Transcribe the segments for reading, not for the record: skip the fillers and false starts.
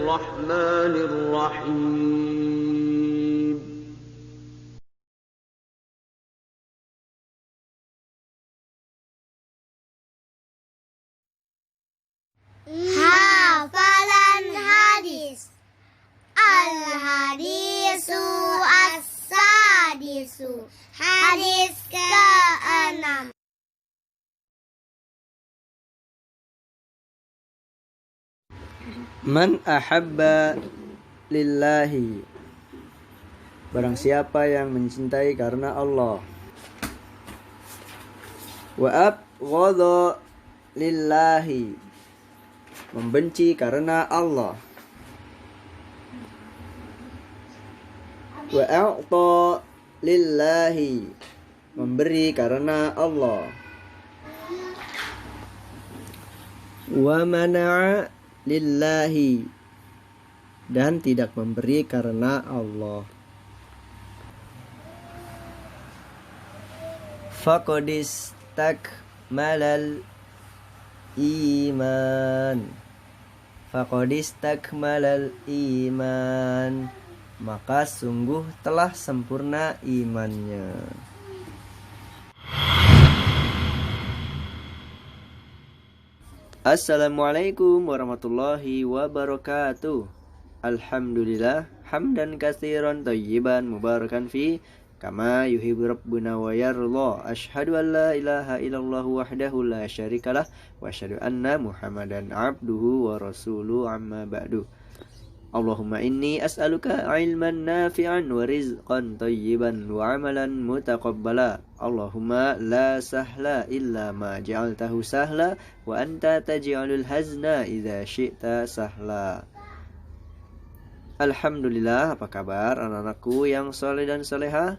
الرحمن الرحيم Hafalan hadis. Al-hadisu as-sadisu. Hadis ke-6. Man ahabba lillahi. Barang siapa yang mencintai karena Allah. Wa abghadha lillahi. Membenci karena Allah. Wa a'ta lillahi. Memberi karena Allah. Wa mana'a lillahi. Dan tidak memberi karena Allah. Faqadis takmalal iman. Faqadis takmalal iman. Maka sungguh telah sempurna imannya. Assalamualaikum warahmatullahi wabarakatuh. Alhamdulillah hamdan katsiran thayyiban mubarakan fi kama yuhibbu rabbuna wa yarda. Asyhadu an la ilaha illallah wahdahu la syarikalah wa asyhadu anna Muhammadan abduhu wa rasuluhu amma ba'du. Allahumma inni as'aluka ilman nafi'an wa rizqan thayyiban wa amalan mutaqabbala. Allahumma la sahla illa ma ja'altahu sahla wa anta taj'alul hazna idza syi'ta sahla. Alhamdulillah, apa kabar anak-anakku yang soleh dan soleha?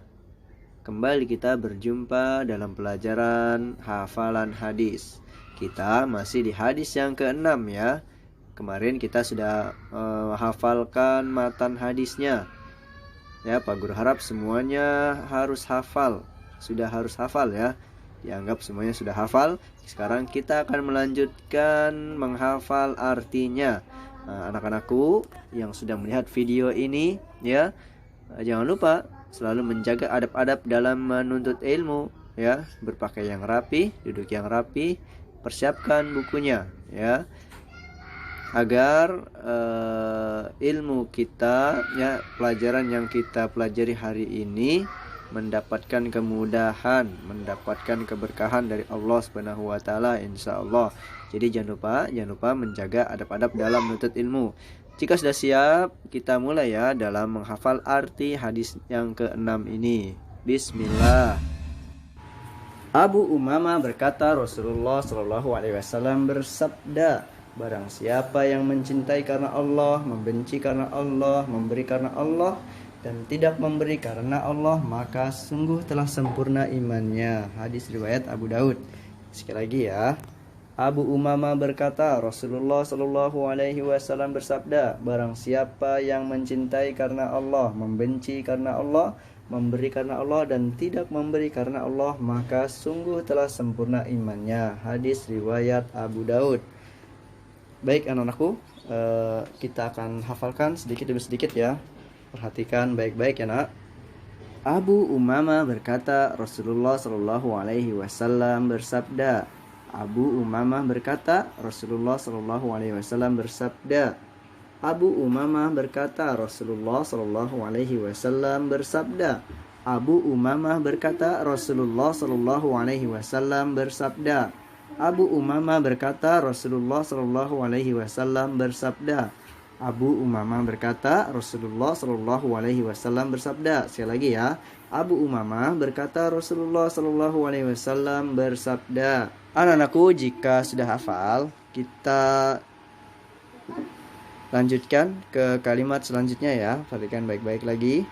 Kembali kita berjumpa dalam pelajaran hafalan hadis. Kita masih di hadis yang ke-6 ya. Kemarin kita sudah hafalkan matan hadisnya. Ya, Pak Guru harap semuanya harus hafal. Sudah harus hafal ya. Dianggap semuanya sudah hafal. Sekarang kita akan melanjutkan menghafal artinya. Anak-anakku yang sudah melihat video ini ya, jangan lupa selalu menjaga adab-adab dalam menuntut ilmu ya. Berpakaian yang rapi, duduk yang rapi, persiapkan bukunya ya. Agar ilmu kita ya, pelajaran yang kita pelajari hari ini mendapatkan kemudahan, mendapatkan keberkahan dari Allah Subhanahu wa taala insyaallah. Jadi jangan lupa menjaga adab-adab dalam menuntut ilmu. Jika sudah siap, kita mulai ya dalam menghafal arti hadis yang ke-6 ini. Bismillah. Abu Umamah berkata, Rasulullah Shallallahu alaihi wasallam bersabda, barang siapa yang mencintai karena Allah, membenci karena Allah, memberi karena Allah, dan tidak memberi karena Allah, maka sungguh telah sempurna imannya. Hadis riwayat Abu Daud. Sekali lagi ya. Abu Umamah berkata, Rasulullah Shallallahu alaihi wasallam bersabda, barang siapa yang mencintai karena Allah, membenci karena Allah, memberi karena Allah, dan tidak memberi karena Allah, maka sungguh telah sempurna imannya. Hadis riwayat Abu Daud. Baik anak-anakku, kita akan hafalkan sedikit demi sedikit ya. Perhatikan baik-baik ya nak. Abu Umamah berkata, Rasulullah Shallallahu alaihi wasallam bersabda. Abu Umamah berkata, Rasulullah Shallallahu alaihi wasallam bersabda. Abu Umamah berkata, Rasulullah Shallallahu alaihi wasallam bersabda. Abu Umamah berkata, Rasulullah Shallallahu alaihi wasallam bersabda. Abu Umamah berkata, Rasulullah Shallallahu alaihi wasallam bersabda. Abu Umamah berkata, Rasulullah Shallallahu alaihi wasallam bersabda. Sekali lagi ya. Abu Umamah berkata, Rasulullah Shallallahu alaihi wasallam bersabda. Anak-anakku, jika sudah hafal, kita lanjutkan ke kalimat selanjutnya ya. Perhatikan baik-baik lagi.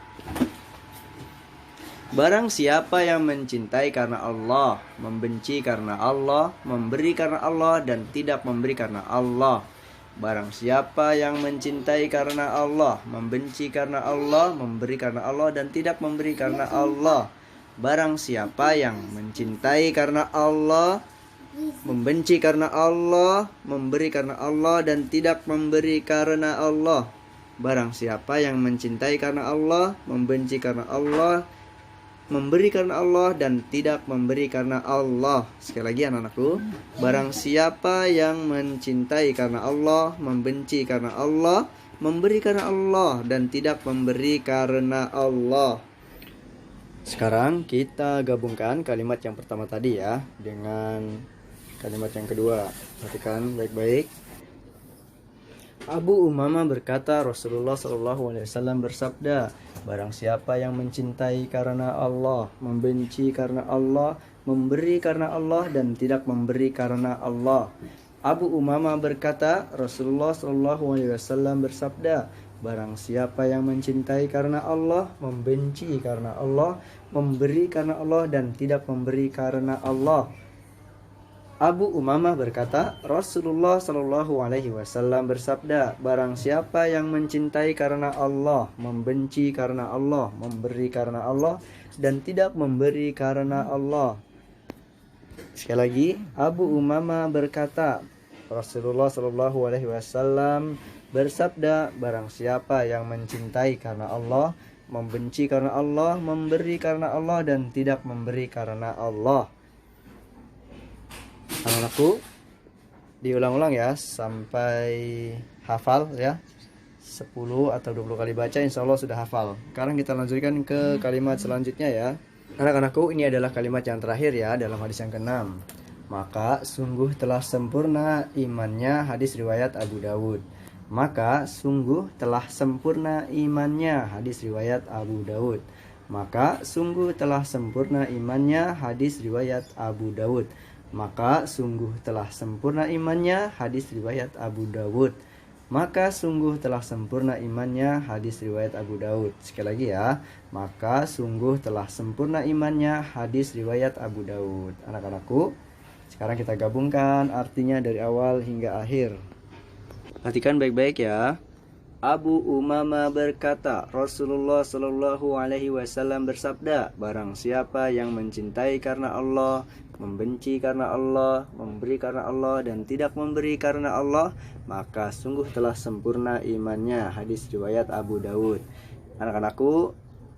Barang siapa yang mencintai karena Allah, membenci karena Allah, memberi karena Allah, dan tidak memberi karena Allah. Barang siapa yang mencintai karena Allah, membenci karena Allah, memberi karena Allah, dan tidak memberi karena Allah. Barang siapa yang mencintai karena Allah, membenci karena Allah, memberi karena Allah, dan tidak memberi karena Allah. Barang siapa yang mencintai karena Allah, membenci karena Allah, memberi karena Allah, dan tidak memberi karena Allah. Sekali lagi anak-anakku, barang siapa yang mencintai karena Allah, membenci karena Allah, memberi karena Allah, dan tidak memberi karena Allah. Sekarang kita gabungkan kalimat yang pertama tadi ya dengan kalimat yang kedua. Perhatikan baik-baik. Abu Umamah berkata, Rasulullah SAW bersabda, barang siapa yang mencintai karena Allah, membenci karena Allah, memberi karena Allah, dan tidak memberi karena Allah. Abu Umamah berkata, Rasulullah SAW bersabda, barang siapa yang mencintai karena Allah, membenci karena Allah, memberi karena Allah, dan tidak memberi karena Allah. Abu Umamah berkata, Rasulullah SAW bersabda, barang siapa yang mencintai karena Allah, membenci karena Allah, memberi karena Allah, dan tidak memberi karena Allah. Sekali lagi, Abu Umamah berkata, Rasulullah SAW bersabda, barang siapa yang mencintai karena Allah, membenci karena Allah, memberi karena Allah, dan tidak memberi karena Allah. Anak-anakku, diulang-ulang ya sampai hafal ya. 10 atau 20 kali baca insya Allah sudah hafal. Sekarang kita lanjutkan ke kalimat selanjutnya ya. Anak-anakku, ini adalah kalimat yang terakhir ya dalam hadis yang ke-6. Maka sungguh telah sempurna imannya, hadis riwayat Abu Dawud. Maka sungguh telah sempurna imannya, hadis riwayat Abu Dawud. Maka sungguh telah sempurna imannya, hadis riwayat Abu Dawud. Maka sungguh telah sempurna imannya, hadis riwayat Abu Dawud. Maka sungguh telah sempurna imannya, hadis riwayat Abu Dawud. Sekali lagi ya. Maka sungguh telah sempurna imannya, hadis riwayat Abu Dawud. Anak-anakku, sekarang kita gabungkan artinya dari awal hingga akhir. Perhatikan baik-baik ya. Abu Umamah berkata, Rasulullah SAW bersabda, barang siapa yang mencintai karena Allah, membenci karena Allah, memberi karena Allah, dan tidak memberi karena Allah, maka sungguh telah sempurna imannya, hadis riwayat Abu Dawud. Anak-anakku,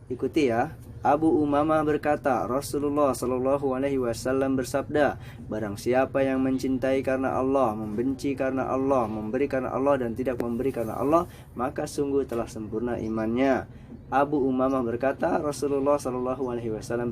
ikuti ya. Abu Umamah berkata, Rasulullah SAW bersabda, barang siapa yang mencintai karena Allah, membenci karena Allah, memberi karena Allah, dan tidak memberi karena Allah, maka sungguh telah sempurna imannya. Abu Umamah berkata, Rasulullah SAW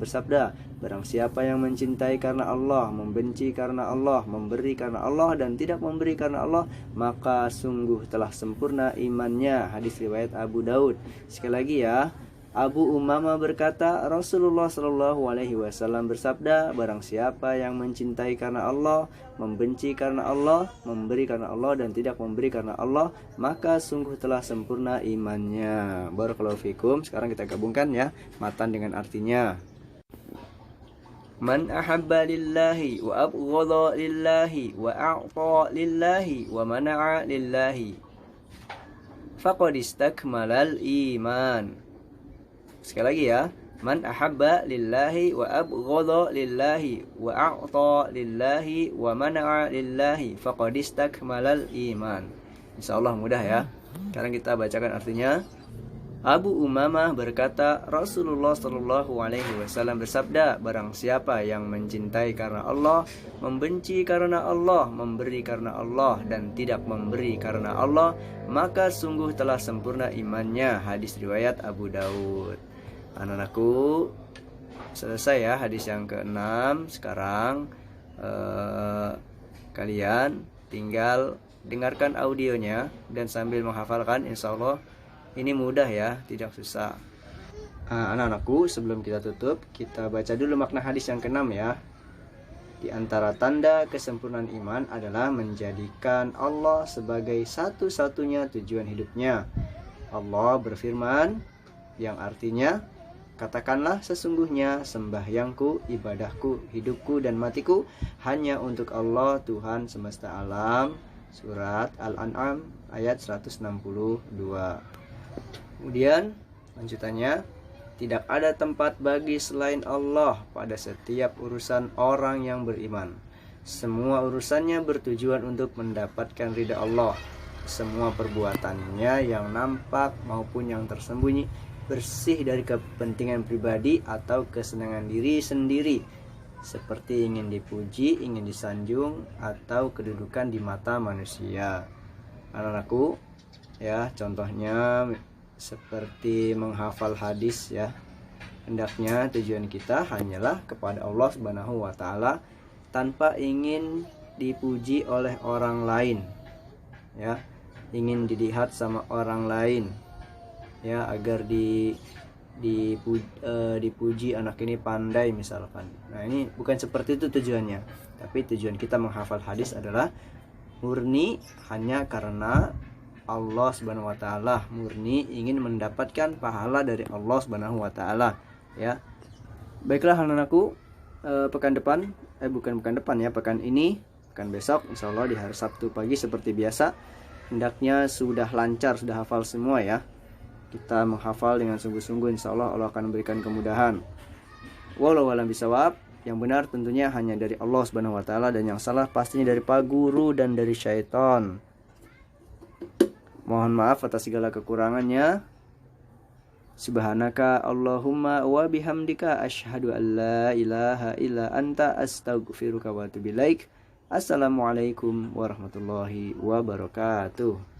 bersabda, barang siapa yang mencintai karena Allah, membenci karena Allah, memberi karena Allah, dan tidak memberi karena Allah, maka sungguh telah sempurna imannya, hadis riwayat Abu Daud. Sekali lagi ya. Abu Umamah berkata, Rasulullah SAW bersabda, barang siapa yang mencintai karena Allah, membenci karena Allah, memberi karena Allah, dan tidak memberi karena Allah, maka sungguh telah sempurna imannya. Barakallahu fikum. Sekarang kita gabungkan ya matan dengan artinya. Man ahabba lillahi wa abghadha lillahi wa a'ta lillahi wa mana'a lillahi faqad istakmalal iman. Sekali lagi ya. Man ahabba lillahi wa abghadha lillahi wa a'ta lillahi wa mana'a lillahi faqad istakmalal iman. Insyaallah mudah ya. Sekarang kita bacakan artinya. Abu Umamah berkata, Rasulullah SAW bersabda, barang siapa yang mencintai karena Allah, membenci karena Allah, memberi karena Allah, dan tidak memberi karena Allah, maka sungguh telah sempurna imannya, hadis riwayat Abu Dawud. Anak-anakku, selesai ya hadis yang ke-6. Sekarang kalian tinggal dengarkan audionya dan sambil menghafalkan. Insya Allah ini mudah ya, tidak susah. Anak-anakku, sebelum kita tutup, kita baca dulu makna hadis yang ke-6 ya. Di antara tanda kesempurnaan iman adalah menjadikan Allah sebagai satu-satunya tujuan hidupnya. Allah berfirman, yang artinya, katakanlah sesungguhnya sembahyangku, ibadahku, hidupku, dan matiku hanya untuk Allah Tuhan semesta alam. Surat Al-An'am ayat 162. Kemudian lanjutannya, tidak ada tempat bagi selain Allah pada setiap urusan orang yang beriman. Semua urusannya bertujuan untuk mendapatkan ridha Allah. Semua perbuatannya yang nampak maupun yang tersembunyi bersih dari kepentingan pribadi atau kesenangan diri sendiri, seperti ingin dipuji, ingin disanjung, atau kedudukan di mata manusia. Anak-anakku, ya, contohnya seperti menghafal hadis, ya. Hendaknya tujuan kita hanyalah kepada Allah Subhanahu wa taala tanpa ingin dipuji oleh orang lain, ya, ingin dilihat sama orang lain, ya, agar dipuji anak ini pandai misalkan. Nah, ini bukan seperti itu tujuannya, tapi tujuan kita menghafal hadis adalah murni hanya karena Allah Subhanahu wa taala, murni ingin mendapatkan pahala dari Allah Subhanahu wa taala, ya. Baiklah anak-anakku, pekan ini, pekan besok insyaallah di hari Sabtu pagi seperti biasa, hendaknya sudah lancar, sudah hafal semua, ya. Kita menghafal dengan sungguh-sungguh, insyaallah Allah akan memberikan kemudahan. Wallahu a'lam bishawab. Yang benar tentunya hanya dari Allah Subhanahu wa taala, dan yang salah pastinya dari pak guru dan dari syaitan. Mohon maaf atas segala kekurangannya. Subhanaka Allahumma wa bihamdika asyhadu an la ilaha illa anta astaghfiruka wa atubu ilaik. Assalamualaikum warahmatullahi wabarakatuh.